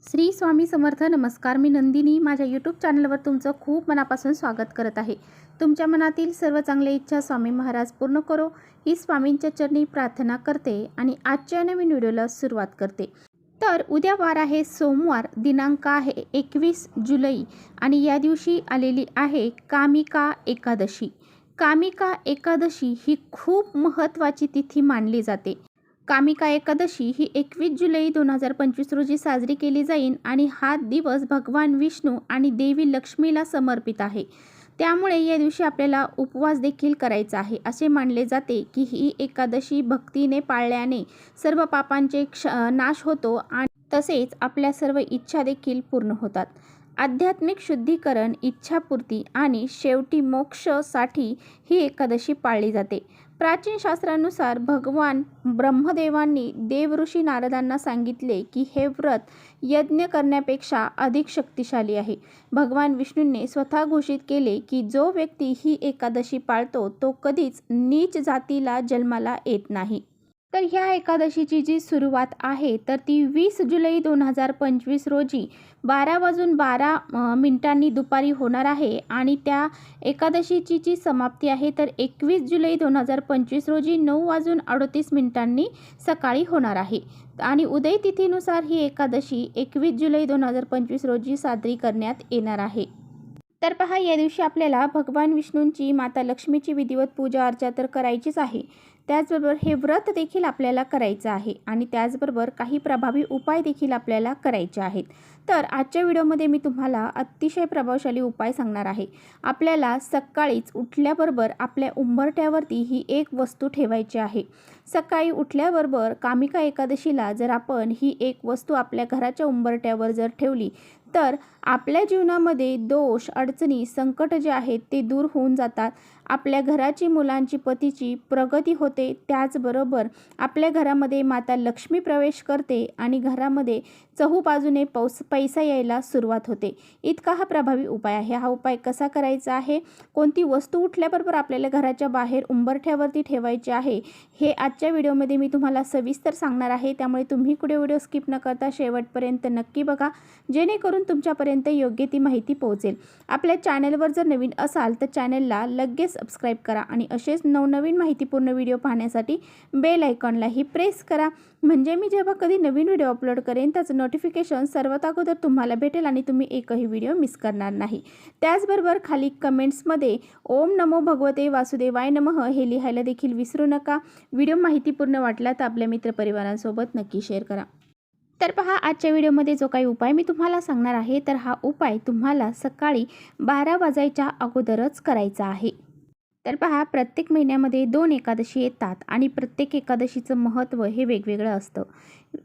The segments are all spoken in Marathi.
श्री स्वामी समर्थ. नमस्कार. मी नंदिनी माझ्या यूट्यूब चॅनलवर तुमचं खूप मनापासून स्वागत करत आहे. तुमच्या मनातील सर्व चांगल्या इच्छा स्वामी महाराज पूर्ण करो ही स्वामींच्या चरणी प्रार्थना करते आणि आजच्या नवीन व्हिडिओला सुरुवात करते. तर उद्या वार आहे सोमवार, दिनांक आहे 21 जुलै आणि या दिवशी आलेली आहे कामिका एकादशी. कामिका एकादशी ही खूप महत्त्वाची तिथी मानली जाते. कामिका एकादशी ही 21 जुलै 2025 रोजी साजरी केली जाईल आणि हा दिवस भगवान विष्णू आणि देवी लक्ष्मीला समर्पित आहे. त्यामुळे या दिवशी आपल्याला उपवास देखील करायचा आहे. असे मानले जाते की ही एकादशी भक्तीने पाळल्याने सर्व पापांचे नाश होतो आणि तसेच आपल्या सर्व इच्छा देखील पूर्ण होतात. आध्यात्मिक शुद्धीकरण, इच्छापूर्ती आणि शेवटी मोक्षासाठी ही एकादशी पाळली जाते. प्राचीन शास्त्रानुसार भगवान ब्रह्मदेवांनी देवऋषी नारदांना सांगितले की हे व्रत यज्ञ करण्यापेक्षा अधिक शक्तिशाली आहे. भगवान विष्णूंनी स्वतः घोषित केले की जो व्यक्ती ही एकादशी पाळतो तो कधीच नीच जातीला जन्माला येत नाही. तर ह्या एकादशीची जी सुरुवात आहे तर ती 20 जुलै 2025 रोजी 12:12 दुपारी होणार आहे आणि त्या एकादशीची जी समाप्ती आहे तर 21 जुलै 2025 रोजी 9:38 सकाळी होणार आहे. आणि उदय तिथीनुसार ही एकादशी 21 जुलै 2025 रोजी साजरी करण्यात येणार आहे. तर पहा, या दिवशी आपल्याला भगवान विष्णूंची, माता लक्ष्मीची विधिवत पूजा अर्चा तर करायचीच आहे. त्याचबरोबर हे व्रत देखील आपल्याला करायचं आहे आणि त्याचबरोबर काही प्रभावी उपाय देखील आपल्याला करायचे आहेत. तर आजच्या व्हिडिओमध्ये मी तुम्हाला अतिशय प्रभावशाली उपाय सांगणार आहे. आपल्याला सकाळीच उठल्याबरोबर आपल्या उंबरठ्यावरती ही एक वस्तू ठेवायची आहे. सकाळी उठल्याबरोबर कामिका एकादशीला जर आपण ही एक वस्तू आपल्या घराच्या उंबरठ्यावर जर ठेवली तर आपल्या जीवनामध्ये दोष, अडचणी, संकट जे आहेत ते दूर होऊन जातात. आपल्या घराची, मुलांची, पतीची प्रगती होते. त्याचबरोबर आपल्या घरामध्ये माता लक्ष्मी प्रवेश करते आणि घरामध्ये चहूबाजूने पैसा यायला सुरुवात होते. इतका हा प्रभावी उपाय आहे. हा उपाय कसा करायचा आहे, कोणती वस्तू उठल्याबरोबर आपल्याला घराच्या बाहेर उंबरठ्यावरती ठेवायची आहे, हे आजच्या व्हिडिओमध्ये मी तुम्हाला सविस्तर सांगणार आहे. त्यामुळे तुम्ही कुठे व्हिडिओ स्किप न करता शेवटपर्यंत नक्की बघा, जेणेकरून तुमच्यापर्यंत योग्य ती माहिती पोहोचेल. आपल्या चॅनलवर जर नवीन असाल तर चॅनलला लगेच सबस्क्राईब करा आणि असेच नवनवीन माहितीपूर्ण व्हिडिओ पाहण्यासाठी बेल आयकॉनलाही प्रेस करा. म्हणजे मी जेव्हा कधी नवीन व्हिडिओ अपलोड करेन त्याचं नोटिफिकेशन सर्वात अगोदर तुम्हाला भेटेल आणि तुम्ही एकही व्हिडिओ मिस करणार नाही. त्याचबरोबर खाली कमेंट्समध्ये ओम नमो भगवते वासुदेवाय नमः हे लिहायला देखील विसरू नका. व्हिडिओ माहितीपूर्ण वाटला तर आपल्या मित्रपरिवारांसोबत नक्की शेअर करा. तर पहा, आजच्या व्हिडिओमध्ये जो काही उपाय मी तुम्हाला सांगणार आहे तर हा उपाय तुम्हाला सकाळी 12 वाजायच्या अगोदरच करायचा आहे. तर पहा, प्रत्येक महिन्यामध्ये 2 एकादशी येतात आणि प्रत्येक एकादशीचं महत्त्व हे वेगवेगळं असतं.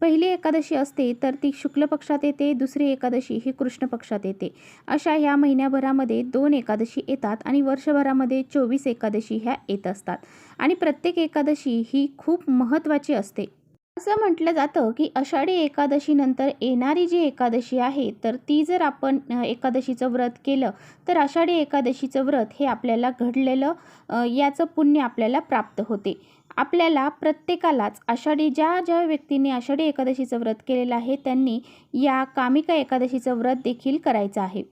पहिली एकादशी असते तर ती शुक्ल पक्षात येते, दुसरी एकादशी ही कृष्ण पक्षात येते. अशा ह्या महिन्याभरामध्ये 2 एकादशी येतात आणि वर्षभरामध्ये 24 एकादशी ह्या येत असतात आणि प्रत्येक एकादशी ही खूप महत्त्वाची असते. असं म्हटलं जातं की आषाढी एकादशीनंतर येणारी जी एकादशी आहे तर ती जर आपण एकादशीचं व्रत केलं तर आषाढी एकादशीचं व्रत हे आपल्याला घडलेलं याचं पुण्य आपल्याला प्राप्त होते. आपल्याला प्रत्येकालाच ज्या व्यक्तीने आषाढी एकादशीचं व्रत केलेलं आहे त्यांनी या कामिका एकादशीचं व्रत देखील करायचं आहे.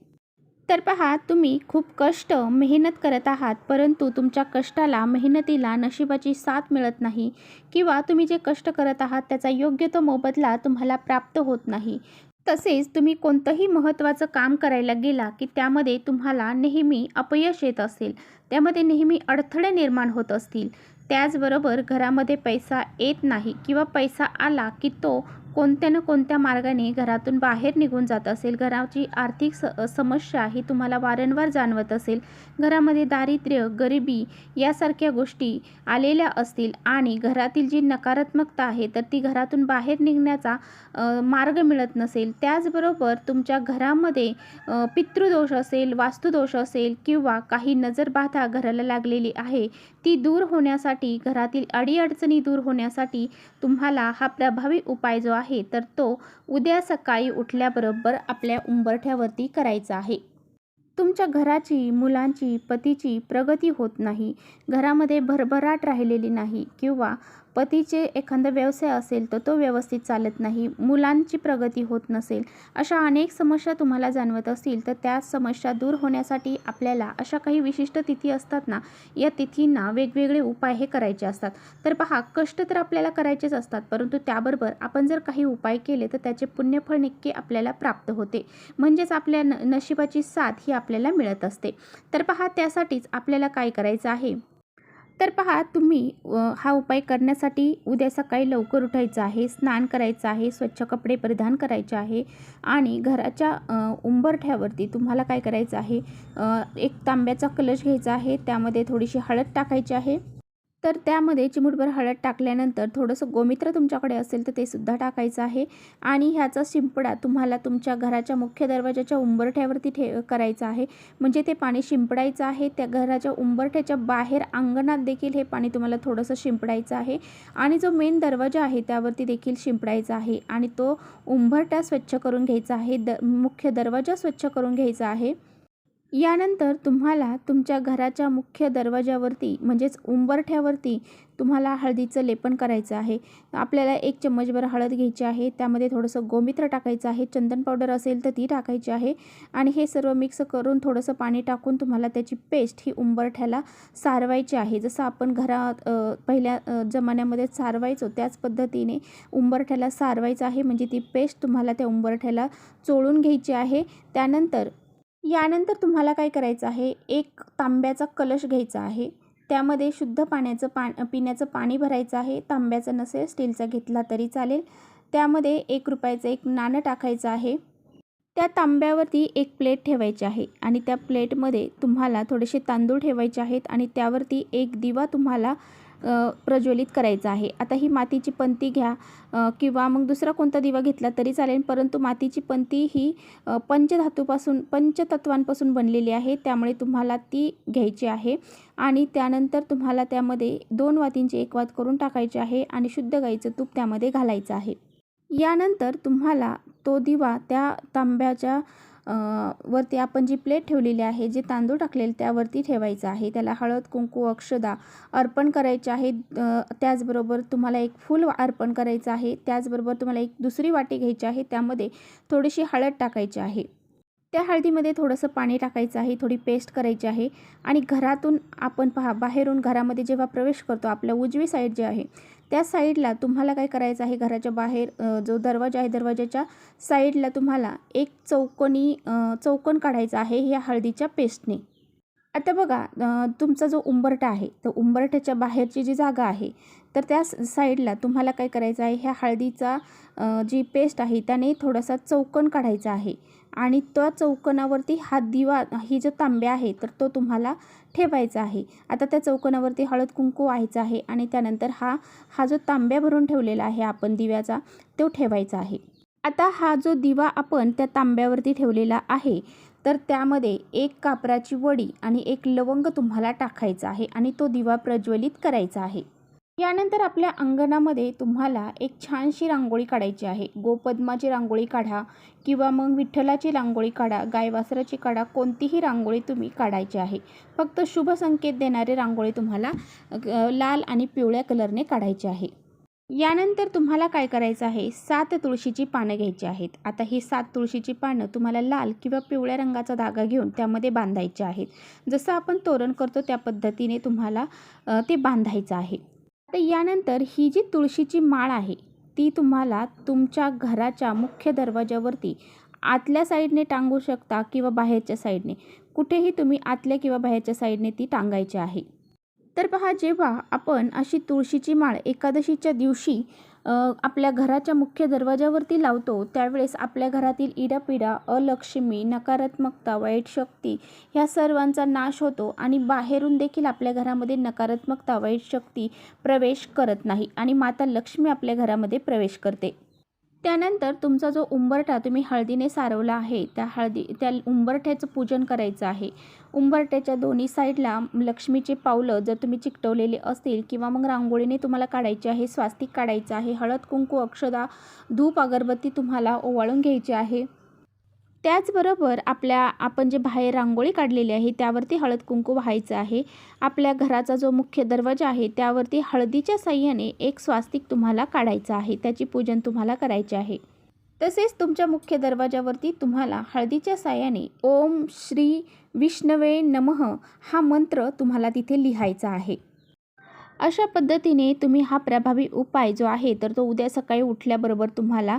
तर पहा, तुम्ही खूप कष्ट, मेहनत करत आहात परंतु तुमच्या कष्टाला, मेहनतीला नशिबाची साथ मिळत नाही किंवा तुम्ही जे कष्ट करत आहात त्याचा योग्य तो मोबदला तुम्हाला प्राप्त होत नाही. तसेच तुम्ही कोणतंही महत्त्वाचं काम करायला गेला की त्यामध्ये तुम्हाला नेहमी अपयश येत असेल, त्यामध्ये नेहमी अडथळे निर्माण होत असतील. त्याचबरोबर घरामध्ये पैसा येत नाही किंवा पैसा आला की तो कोणत्या ना कोणत्या मार्गाने घरातून बाहेर निघून जात असेल, घराची आर्थिक समस्या ही तुम्हाला वारंवार जाणवत असेल, घरामध्ये दारिद्र्य, गरिबी यासारख्या गोष्टी आलेल्या असतील आणि घरातील जी नकारात्मकता आहे तर ती घरातून बाहेर निघण्याचा मार्ग मिळत नसेल, त्याचबरोबर तुमच्या घरामध्ये पितृदोष असेल, वास्तुदोष असेल किंवा काही नजरबाधा घराला लागलेली आहे ती दूर होण्यासाठी, घरातील अडीअडचणी दूर होण्यासाठी तुम्हाला हा प्रभावी उपाय जो आहे तर तो उद्या सकाळी उठल्याबरोबर आपल्या उंबरठ्यावरती करायचा आहे. तुमच्या घराची, मुलांची, पतीची प्रगती होत नाही, घरामध्ये भरभराट राहिलेली नाही किंवा पतीचे एखादा व्यवसाय असेल तर तो व्यवस्थित चालत नाही, मुलांची प्रगती होत नसेल, अशा अनेक समस्या तुम्हाला जाणवत असतील तर त्या समस्या दूर होण्यासाठी आपल्याला अशा काही विशिष्ट तिथी असतात ना, या तिथींना वेगवेगळे उपाय हे करायचे असतात. तर पहा, कष्ट तर आपल्याला करायचेच असतात, परंतु त्याबरोबर आपण जर काही उपाय केले तर त्याचे पुण्यफळ नक्की आपल्याला प्राप्त होते. म्हणजेच आपल्या नशिबाची साथ ही आपल्याला मिळत असते. तर पहा, त्यासाठीच आपल्याला काय करायचं आहे. तर पहा, तुम्ही हा उपाय करण्यासाठी उद्या सकाळी लवकर उठायचं आहे, स्नान करायचं आहे, स्वच्छ कपडे परिधान करायचे आहे आणि घराच्या उंबरठ्यावरती तुम्हाला काय करायचं आहे, एक तांब्याचा कलश घ्यायचा आहे, त्यामध्ये थोडीशी हळद टाकायची आहे. तर त्यामध्ये चिमूटभर हळद टाकल्यानंतर थोडंसं गोमित्र तुमच्याकडे असेल तर ते सुद्धा टाकायचं आहे आणि ह्याचा शिंपडा तुम्हाला तुमच्या घराच्या मुख्य दरवाजाच्या उंबरठ्यावरती करायचा आहे. म्हणजे ते पाणी शिंपडायचं आहे. त्या घराच्या उंबरठ्याच्या बाहेर अंगणात देखील हे पाणी तुम्हाला थोडंसं शिंपडायचं आहे आणि जो मेन दरवाजा आहे त्यावरती देखील शिंपडायचा आहे आणि तो उंबरठा स्वच्छ करून घ्यायचा आहे, मुख्य दरवाजा स्वच्छ करून घ्यायचा आहे. यानंतर तुम्हाला तुमच्या घराच्या मुख्य दरवाजावरती म्हणजेच उंबरठ्यावरती तुम्हाला हळदीचं लेपन करायचं आहे. आपल्याला 1 चम्मचभर हळद घ्यायची आहे, त्यामध्ये थोडंसं गोमित्र टाकायचं आहे, चंदन पावडर असेल तर ती टाकायची आहे आणि हे सर्व मिक्स करून थोडंसं पाणी टाकून तुम्हाला त्याची पेस्ट ही उंबरठ्याला सारवायची आहे. जसं आपण घरात पहिल्या जमान्यामध्ये सारवायचो त्याच पद्धतीने उंबरठ्याला सारवायचं आहे. म्हणजे ती पेस्ट तुम्हाला त्या उंबरठ्याला चोळून घ्यायची आहे. यानंतर तुम्हाला काय करायचं आहे, एक तांब्याचा कलश घ्यायचा आहे, त्यामध्ये शुद्ध पिण्याचं पाणी भरायचं आहे. तांब्याचं नसेल स्टीलचा घेतला तरी चालेल. त्यामध्ये 1 रुपयाचं एक नाणं टाकायचं आहे. त्या तांब्यावरती एक प्लेट ठेवायची आहे आणि त्या प्लेटमध्ये तुम्हाला थोडेसे तांदूळ ठेवायचे आहेत आणि त्यावरती एक दिवा तुम्हाला प्रज्वलित करायचा आहे. आता ही मातीची पंती घ्या किंवा मग दुसरा कोणता दिवा घेतला तरी चालेल, परंतु मातीची पंती ही पंचतत्वांपासून बनलेली आहे, त्यामुळे तुम्हाला ती घ्यायची आहे आणि त्यानंतर तुम्हाला त्यामध्ये 2 वातींची 1 वात करून टाकायची आहे आणि शुद्ध गाईचं तूप त्यामध्ये घालायचं आहे. यानंतर तुम्हाला तो दिवा त्या तांब्याच्या वरती आपण जी प्लेट ठेवलेली आहे, जे तांदूळ टाकलेले त्यावरती ठेवायचं आहे. त्याला हळद, कुंकू, अक्षदा अर्पण करायचे आहे. त्याचबरोबर तुम्हाला एक फूल अर्पण करायचं आहे. त्याचबरोबर तुम्हाला एक दुसरी वाटी घ्यायची आहे, त्यामध्ये थोडीशी हळद टाकायची आहे. त्या हळदीमध्ये थोडंसं पाणी टाकायचं आहे, थोडी पेस्ट करायची आहे आणि घरातून आपण पहा, बाहेरून घरामध्ये जेव्हा प्रवेश करतो आपल्या उजवी साईड जी आहे त्या साईडला तुम्हाला काय करायचं आहे, घराच्या बाहेर जो दरवाजा आहे दरवाजाच्या साईडला तुम्हाला एक चौकोन काढायचा आहे ह्या हळदीच्या पेस्टने. आता बघा, तुमचा जो उंबरठा आहे तर उंबरठ्याच्या बाहेरची जी जागा आहे तर त्या साईडला तुम्हाला काय करायचं आहे, ह्या हळदीचा जी पेस्ट आहे त्याने थोडासा चौकोन काढायचा आहे आणि त्या चौकोनावरती हा दिवा ही जो तांब्या आहे तर तो तुम्हाला ठेवायचा आहे. आता त्या चौकोनावरती हळद कुंकू व्हायचं आहे आणि त्यानंतर हा जो तांब्या भरून ठेवलेला आहे आपण दिव्याचा तो ठेवायचा आहे. आता हा जो दिवा आपण त्या तांब्यावरती ठेवलेला आहे तर त्यामध्ये 1 कापराची वडी आणि 1 लवंग तुम्हाला टाकायचा आहे आणि तो दिवा प्रज्वलित करायचा आहे. यानंतर आपल्या अंगणामध्ये तुम्हाला एक छानशी रांगोळी काढायची आहे. गोपद्माची रांगोळी काढा किंवा मग विठ्ठलाची रांगोळी काढा, गायवासराची काढा, कोणतीही रांगोळी तुम्ही काढायची आहे. फक्त शुभ संकेत देणारी रांगोळी तुम्हाला लाल आणि पिवळ्या कलरने काढायची आहे. यानंतर तुम्हाला काय करायचं आहे, 7 तुळशीची पानं घ्यायची आहेत. आता ही 7 तुळशीची पानं तुम्हाला लाल किंवा पिवळ्या रंगाचा धागा घेऊन त्यामध्ये बांधायचे आहेत. जसं आपण तोरण करतो त्या पद्धतीने तुम्हाला ते बांधायचं आहे. आता यानंतर ही जी तुळशीची माळ आहे ती तुम्हाला तुमच्या घराच्या मुख्य दरवाजावरती आतल्या साईडने टांगू शकता किंवा बाहेरच्या साईडने, कुठेही तुम्ही आतल्या किंवा बाहेरच्या साईडने ती टांगायची आहे. तर पहा, जेव्हा आपण अशी तुळशीची माळ एकादशीच्या दिवशी आपल्या घराच्या मुख्य दरवाजावरती लावतो त्यावेळेस आपल्या घरातील इडापिडा, अलक्ष्मी, नकारात्मकता, वाईट शक्ती ह्या सर्वांचा नाश होतो आणि बाहेरून देखील आपल्या घरामध्ये नकारात्मकता, वाईट शक्ती प्रवेश करत नाही आणि माता लक्ष्मी आपल्या घरामध्ये प्रवेश करते. त्यानंतर तुमचा जो उंबरठा तुम्ही हळदीने सारवला आहे त्या उंबरठ्याचं पूजन करायचं आहे. उंबरठ्याच्या दोन्ही साईडला लक्ष्मीचे पावलं जर तुम्ही चिकटवलेले असतील किंवा मग रांगोळीने तुम्हाला काढायचे आहे, स्वास्तिक काढायचं आहे, हळद कुंकू, अक्षदा, धूप, अगरबत्ती तुम्हाला ओवाळून घ्यायची आहे. त्याचबरोबर आपण जे बाहेर रांगोळी काढलेली आहे त्यावरती हळद कुंकू वाहायचं आहे. आपल्या घराचा जो मुख्य दरवाजा आहे त्यावरती हळदीच्या साहाय्याने एक स्वास्तिक तुम्हाला काढायचं आहे. त्याची पूजन तुम्हाला करायचे आहे. तसेच तुमच्या मुख्य दरवाजावरती तुम्हाला हळदीच्या साहाय्याने ओम श्री विष्णवे नमः हा मंत्र तुम्हाला तिथे लिहायचा आहे. अशा पद्धतीने तुम्ही हा प्रभावी उपाय जो आहे तर तो उद्या सकाळी उठल्याबरोबर तुम्हाला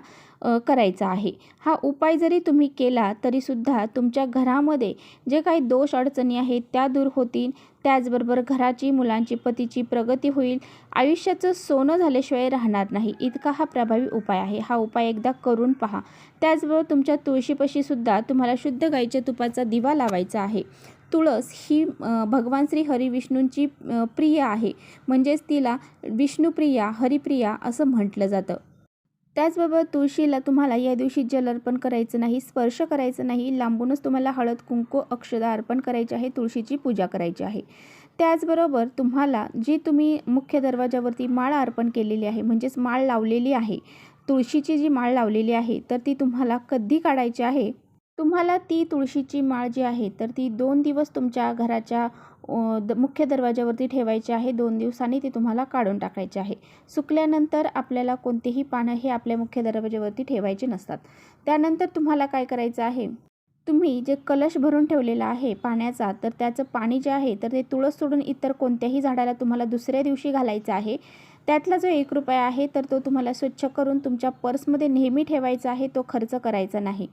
करायचा आहे. हा उपाय जरी तुम्ही केला तरीसुद्धा तुमच्या घरामध्ये जे काही दोष अडचणी आहेत त्या दूर होतील. त्याचबरोबर घराची, मुलांची, पतीची प्रगती होईल. आयुष्याचं सोनं झाल्याशिवाय राहणार नाही, इतका हा प्रभावी उपाय आहे. हा उपाय एकदा करून पहा. त्याचबरोबर तुमच्या तुळशीपाशीसुद्धा तुम्हाला शुद्ध गाईच्या तुपाचा दिवा लावायचा आहे. तुळस ही भगवान श्री हरिविष्णूंची प्रिय आहे, म्हणजेच तिला विष्णुप्रिया, हरिप्रिया असं म्हटलं जातं. त्याचबरोबर तुळशीला तुम्हाला या दिवशी जल अर्पण करायचं नाही, स्पर्श करायचं नाही. लांबूनच तुम्हाला हळद, कुंकू, अक्षता अर्पण करायची आहे, तुळशीची पूजा करायची आहे. त्याचबरोबर तुम्हाला जी तुम्ही मुख्य दरवाजावरती माळ अर्पण केलेली आहे, म्हणजेच माळ लावलेली आहे, तुळशीची जी माळ लावलेली आहे तर ती तुम्हाला कधी काढायची आहे? तुम्हाला ती तुळशीची माळ जी आहे तर ती 2 दिवस तुमच्या घराच्या मुख्य दरवाजावरती ठेवायची आहे. 2 दिवसांनी ती तुम्हाला काढून टाकायची आहे. सुकल्यानंतर आपल्याला कोणतेही पानं हे आपल्या मुख्य दरवाजावरती ठेवायचे नसतात. त्यानंतर तुम्हाला काय करायचं आहे, तुम्ही जे कलश भरून ठेवलेला आहे पाण्याचा तर त्याचं पाणी जे आहे तर ते तुळस सोडून इतर कोणत्याही झाडाला तुम्हाला दुसऱ्या दिवशी घालायचं आहे. त्यातला जो ₹1 आहे तर तो तुम्हाला स्वच्छ करून तुमच्या पर्समध्ये नेहमी ठेवायचा आहे, तो खर्च करायचा नाही.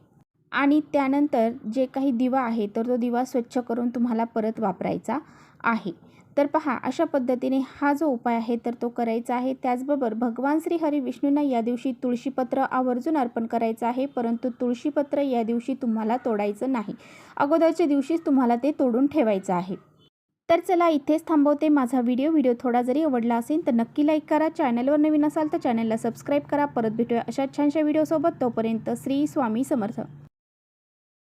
आणि त्यानंतर जे काही दिवा आहे तर तो दिवा स्वच्छ करून तुम्हाला परत वापरायचा आहे. तर पहा, अशा पद्धतीने हा जो उपाय आहे तर तो करायचा आहे. त्याचबरोबर भगवान श्री हरिविष्णूंना या दिवशी तुळशीपत्र आवर्जून अर्पण करायचं आहे, परंतु तुळशीपत्र या दिवशी तुम्हाला तोडायचं नाही. अगोदरच्या दिवशीच तुम्हाला ते तोडून ठेवायचं आहे. तर चला इथेच थांबवते. माझा व्हिडिओ थोडा जरी आवडला असेल तर नक्की लाईक करा. चॅनलवर नवीन असाल तर चॅनलला सबस्क्राईब करा. परत भेटूया अशा छानशा व्हिडिओसोबत. तोपर्यंत श्री स्वामी समर्थ.